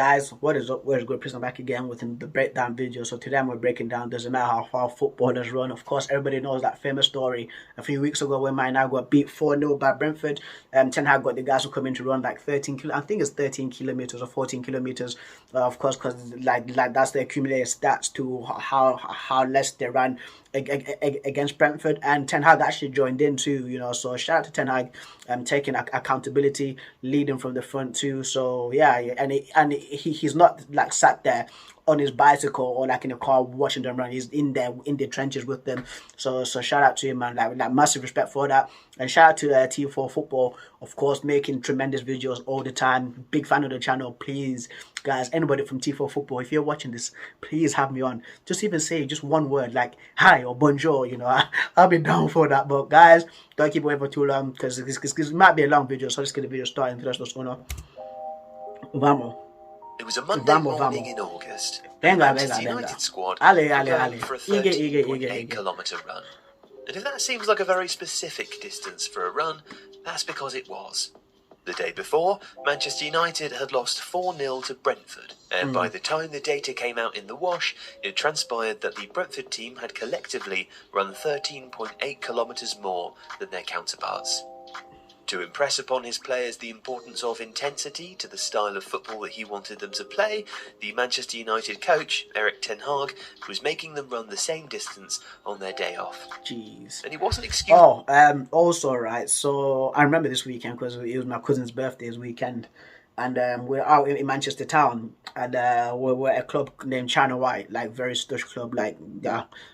Guys, what is up? Where's good? Please, I'm back again with the breakdown video. So today we're breaking down, doesn't matter how far footballers run. Of course, everybody knows that famous story a few weeks ago when Man United got beat 4-0 by Brentford. Ten Hag got the guys who come in to run like 13 kilometers. I think it's 13 kilometers or 14 kilometers. Of course, because like that's the accumulated stats to how less they ran against Brentford, and Ten Hag actually joined in too, so shout out to Ten Hag taking accountability, leading from the front too. So yeah, and he's not like sat there on his bicycle or like in a car watching them run. He's in there in the trenches with them. So shout out to him, man. Like massive respect for that. And shout out to Tifo Football, of course, making tremendous videos all the time. Big fan of the channel. Please, guys, anybody from Tifo Football, if you're watching this, please have me on. Just even say just one word like hi or bonjour. I'll be down for that. But guys, don't keep away for too long because this might be a long video. So let's get the video started. Let's go on. Vamos. It was a Monday morning in August. Venga. Manchester United squad going for a 13.8-kilometre run. And if that seems like a very specific distance for a run, that's because it was. The day before, Manchester United had lost 4-0 to Brentford, and by the time the data came out in the wash, it transpired that the Brentford team had collectively run 13.8 kilometres more than their counterparts. To impress upon his players the importance of intensity to the style of football that he wanted them to play, the Manchester United coach, Erik ten Hag, was making them run the same distance on their day off. Jeez. And he wasn't excused. Also, right, so I remember this weekend because it was my cousin's birthday this weekend. And we're out in Manchester town, and we're at a club named China White, like very stush club. Like,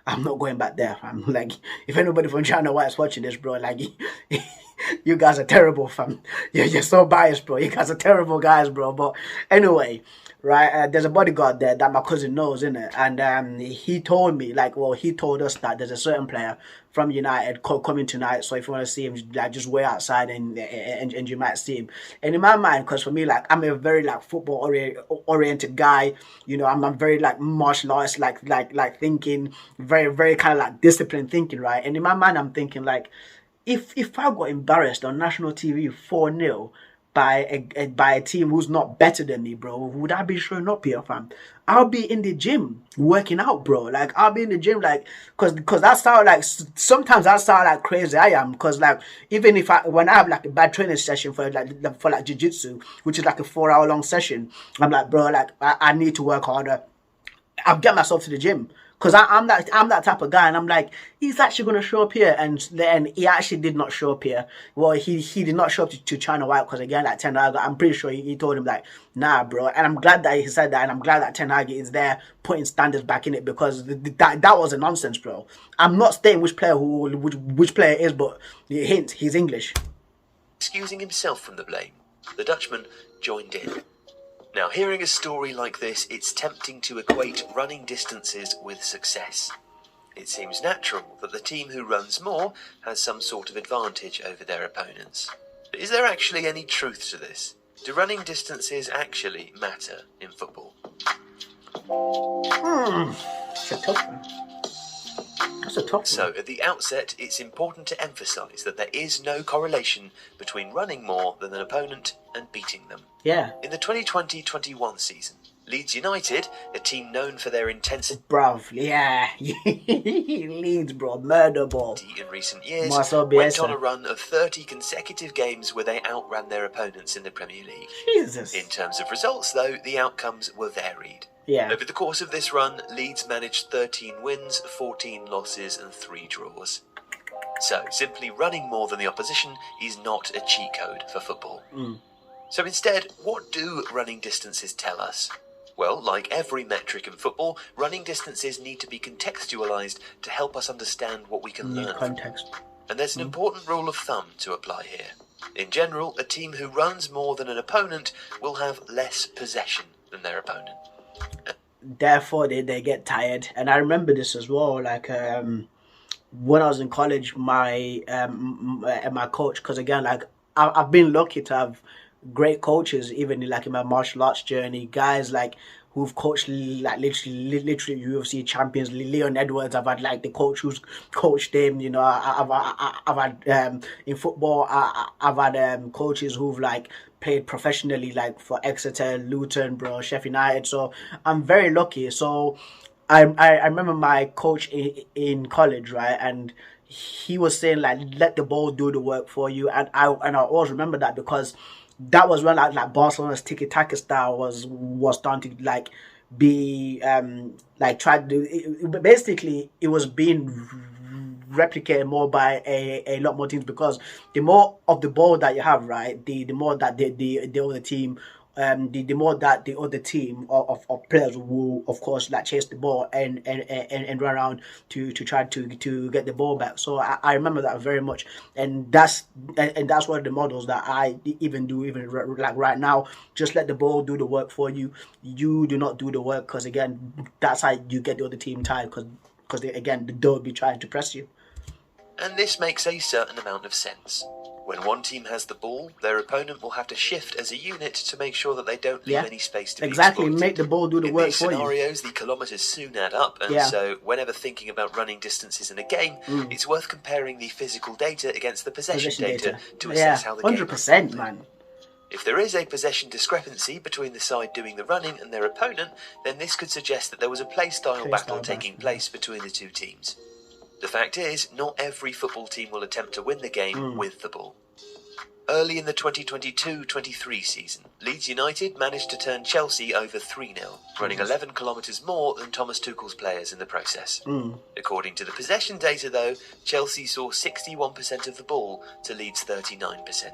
I'm not going back there. I'm like, if anybody from China White is watching this, bro, like, you guys are terrible, fam. You're so biased, bro. You guys are terrible guys, bro. But anyway, right, there's a bodyguard there that my cousin knows, innit? And he told me, he told us that there's a certain player from United coming tonight. So if you want to see him, like, just wait outside and you might see him. And in my mind, because for me, like, I'm a very like football oriented guy. I'm very like martial arts, like thinking, very very kind of like disciplined thinking, right? And in my mind, I'm thinking like, if I got embarrassed on national TV 4-0 by a team who's not better than me, bro, would I be showing up here, fam? I'll be in the gym working out, bro. Like, I'll be in the gym, like, cause that's how, like, sometimes that's how, like, crazy I am. Cause, like, even when I have, like, a bad training session for jiu-jitsu, which is, like, a 4-hour long session, I'm like, bro, like, I need to work harder. I'll get myself to the gym. Because I'm that type of guy, and I'm like, he's actually going to show up here, and then he actually did not show up here. Well, he did not show up to China White, because again, like Ten Hag, I'm pretty sure he told him like, nah, bro. And I'm glad that he said that, and I'm glad that Ten Hag is there putting standards back in it, because that was a nonsense, bro. I'm not stating which player it is, but hint, he's English. Excusing himself from the blame, the Dutchman joined in. Now, hearing a story like this, it's tempting to equate running distances with success. It seems natural that the team who runs more has some sort of advantage over their opponents. But is there actually any truth to this? Do running distances actually matter in football? It's a tough one. That's a tough one. So, at the outset, it's important to emphasise that there is no correlation between running more than an opponent and beating them. Yeah. In the 2020-21 season, Leeds United, a team known for their intensity Bruv, yeah. Leeds, bro, murder ball. in recent years, Marcel went Bielsa on a run of 30 consecutive games where they outran their opponents in the Premier League. Jesus. In terms of results, though, the outcomes were varied. Yeah. Over the course of this run, Leeds managed 13 wins, 14 losses and 3 draws. So, simply running more than the opposition is not a cheat code for football. So instead, what do running distances tell us? Well, like every metric in football, running distances need to be contextualised to help us understand what we can learn. Context. And there's an important rule of thumb to apply here. In general, a team who runs more than an opponent will have less possession than their opponent. Therefore, they get tired. And I remember this as well, like when I was in college, my coach, because again, like I've been lucky to have great coaches, even like in my martial arts journey, guys like who've coached like literally UFC champions. Leon Edwards, I've had like the coach who's coached him. You know, I've had in football, I've had coaches who've like played professionally, like for Exeter, Luton, bro, Sheffield United. So I'm very lucky. So I remember my coach in college, right, and he was saying like, let the ball do the work for you, and I always remember that because that was when like Barcelona's tiki taka style was starting to like be like tried to basically it was being replicated more by a lot more teams, because the more of the ball that you have, right, the more that the other team the more that the other team of players will of course like chase the ball and run around to try to get the ball back. So I remember that very much, and that's one of the models that I even do like right now. Just let the ball do the work for you. You do not do the work, because again that's how you get the other team tired, because again they'll be trying to press you. And this makes a certain amount of sense. When one team has the ball, their opponent will have to shift as a unit to make sure that they don't leave any space to be exploited. Make the ball do the work for you. In these scenarios, the kilometres soon add up, and so whenever thinking about running distances in a game, it's worth comparing the physical data against the possession data to assess how the game 100%, man. If there is a possession discrepancy between the side doing the running and their opponent, then this could suggest that there was a play-style battle taking place between the two teams. The fact is, not every football team will attempt to win the game with the ball. Early in the 2022-23 season, Leeds United managed to turn Chelsea over 3-0, running 11 kilometres more than Thomas Tuchel's players in the process. According to the possession data, though, Chelsea saw 61% of the ball to Leeds' 39%.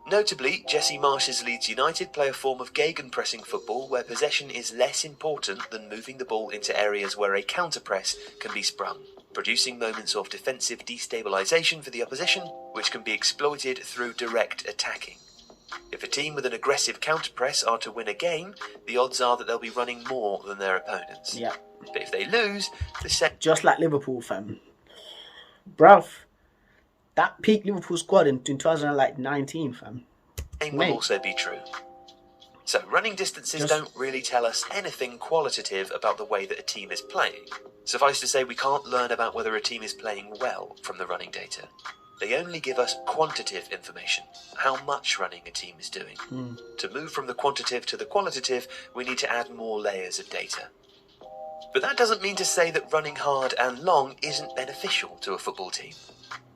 Notably, Jesse Marsh's Leeds United play a form of gegenpressing football where possession is less important than moving the ball into areas where a counter-press can be sprung, producing moments of defensive destabilisation for the opposition, which can be exploited through direct attacking. If a team with an aggressive counter-press are to win a game, the odds are that they'll be running more than their opponents. Yeah. But if they lose, just like Liverpool, fam. Bruv, that peak Liverpool squad in 2019, fam. Same will also be true. So running distances don't really tell us anything qualitative about the way that a team is playing. Suffice to say, we can't learn about whether a team is playing well from the running data. They only give us quantitative information, how much running a team is doing. To move from the quantitative to the qualitative, we need to add more layers of data. But that doesn't mean to say that running hard and long isn't beneficial to a football team.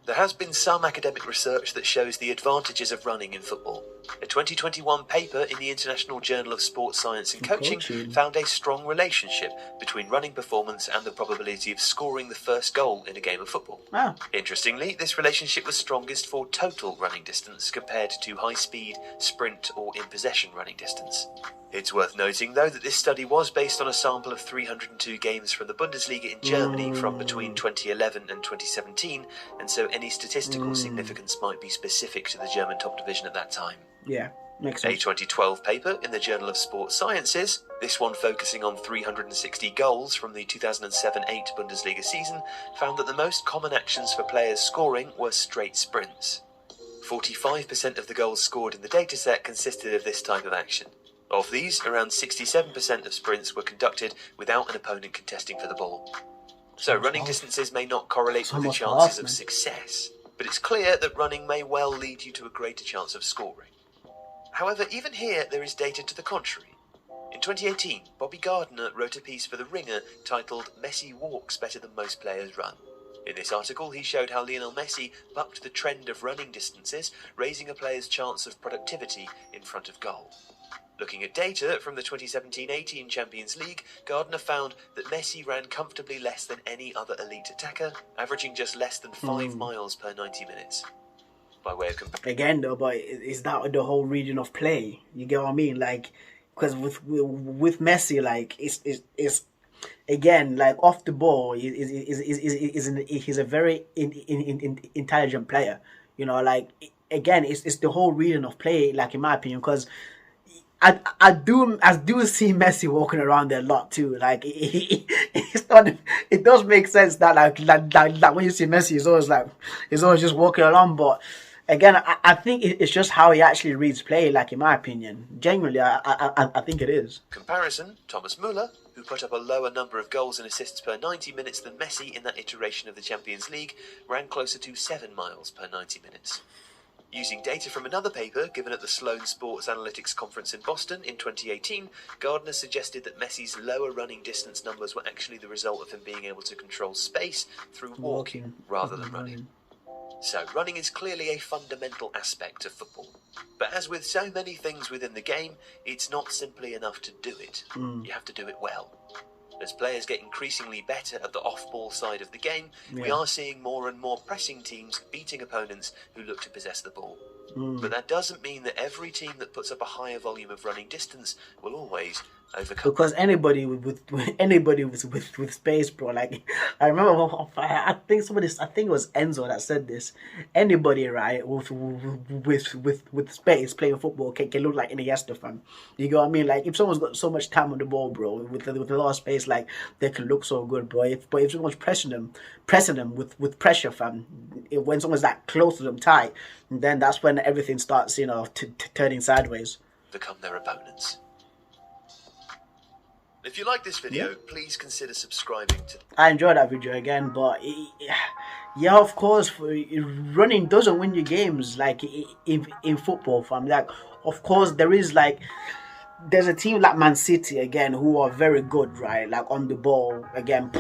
There has been some academic research that shows the advantages of running in football. A 2021 paper in the International Journal of Sports Science and Coaching found a strong relationship between running performance and the probability of scoring the first goal in a game of football. Wow. Interestingly, this relationship was strongest for total running distance compared to high speed, sprint or in possession running distance. It's worth noting, though, that this study was based on a sample of 302 games from the Bundesliga in Germany from between 2011 and 2017, and so any statistical significance might be specific to the German top division at that time. Yeah, makes sense. A 2012 paper in the Journal of Sports Sciences, this one focusing on 360 goals from the 2007-8 Bundesliga season, found that the most common actions for players scoring were straight sprints. 45% of the goals scored in the dataset consisted of this type of action. Of these, around 67% of sprints were conducted without an opponent contesting for the ball. So running distances may not correlate with the chances of success, but it's clear that running may well lead you to a greater chance of scoring. However, even here there is data to the contrary. In 2018, Bobby Gardner wrote a piece for The Ringer titled "Messi Walks Better Than Most Players Run." In this article, he showed how Lionel Messi bucked the trend of running distances, raising a player's chance of productivity in front of goal. Looking at data from the 2017-18 Champions League, Gardner found that Messi ran comfortably less than any other elite attacker, averaging just less than 5 miles per 90 minutes. By way of comparison, again though, but is that the whole reading of play? You get what I mean? Like, because with Messi, like it's again, like off the ball, he's a very intelligent player. You know, like again, it's the whole reading of play. Like in my opinion, because I do see Messi walking around there a lot too. Like it's not, it does make sense that like when you see Messi, he's always just walking around. But Again, I think it's just how he actually reads play, like in my opinion. Genuinely, I think it is. Comparison, Thomas Müller, who put up a lower number of goals and assists per 90 minutes than Messi in that iteration of the Champions League, ran closer to 7 miles per 90 minutes. Using data from another paper given at the Sloan Sports Analytics Conference in Boston in 2018, Gardner suggested that Messi's lower running distance numbers were actually the result of him being able to control space through walking rather than running. So running is clearly a fundamental aspect of football. But as with so many things within the game, it's not simply enough to do it. You have to do it well. As players get increasingly better at the off-ball side of the game, we are seeing more and more pressing teams beating opponents who look to possess the ball. But that doesn't mean that every team that puts up a higher volume of running distance will always overcome. Because anybody with space, bro. Like I remember, I think it was Enzo that said this. Anybody, right, with space playing football can look like Iniesta, fam. You know what I mean? Like if someone's got so much time on the ball, bro, with a lot of space, like they can look so good, bro. If someone's pressing them with pressure, fam. When someone's that close to them tight, then that's when everything starts, turning sideways. Become their opponents. If you like this video, please consider subscribing to... I enjoyed that video again, but yeah, of course, running doesn't win you games, like in football, fam. Like, of course, there's a team like Man City, again, who are very good, right? Like, on the ball, again,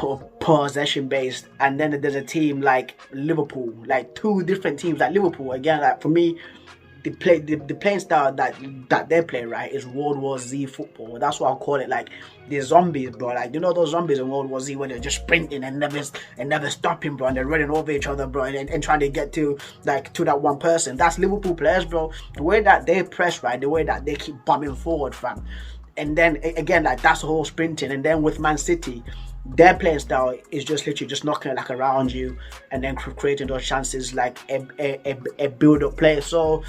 possession-based. And then there's a team like Liverpool, like two different teams. Like Liverpool, again, like for me, the playing style that they play, right, is World War Z football. That's what I call it. Like the zombies, bro. Like those zombies in World War Z when they're just sprinting and never stopping, bro, and they're running over each other, bro, and trying to get to that one person. That's Liverpool players, bro. The way that they press, right, the way that they keep bombing forward, fam. And then again, like that's the whole sprinting. And then with Man City, their playing style is just literally just knocking it like around you and then creating those chances, like a build-up play. So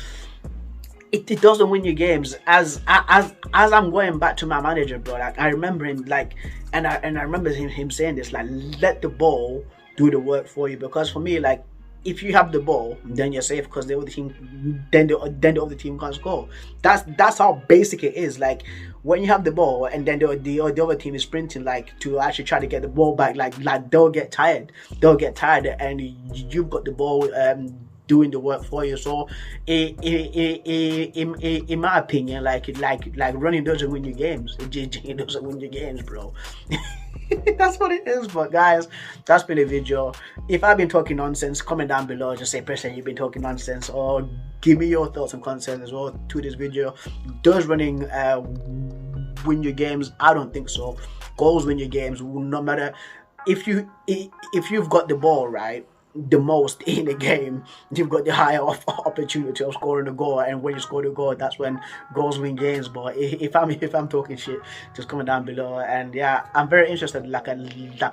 it doesn't win you games. As I'm going back to my manager, bro, like I remember him, like, and I remember him saying this, like, let the ball do the work for you. Because for me, like, if you have the ball, then you're safe, because the other team, then the other team can't score. That's how basic it is. Like when you have the ball and then the other team is sprinting, like to actually try to get the ball back, like they'll get tired, and you've got the ball doing the work for you. So in my opinion, like running doesn't win you games. It doesn't win you games, bro. That's what it is. But guys, that's been a video. If I've been talking nonsense, comment down below, just say personally you've been talking nonsense, or give me your thoughts and concerns as well to this video. Does running win your games? I don't think so. Goals win your games, no matter if you've got the ball, right, the most in a game, you've got the higher opportunity of scoring a goal, and when you score the goal, that's when goals win games. But if I'm talking shit, just comment down below. And yeah, I'm very interested like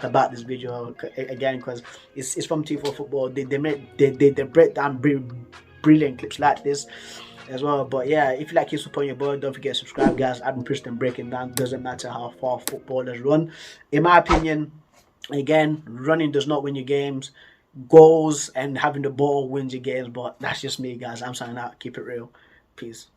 about this video again, because it's from Tifo Football. They break down brilliant clips like this as well. But yeah, if you like your support your boy, don't forget to subscribe, guys. I've been Preston breaking down. Doesn't matter how far footballers run. In my opinion, again, running does not win your games. Goals and having the ball wins your games. But that's just me, guys. I'm signing out. Keep it real. Peace.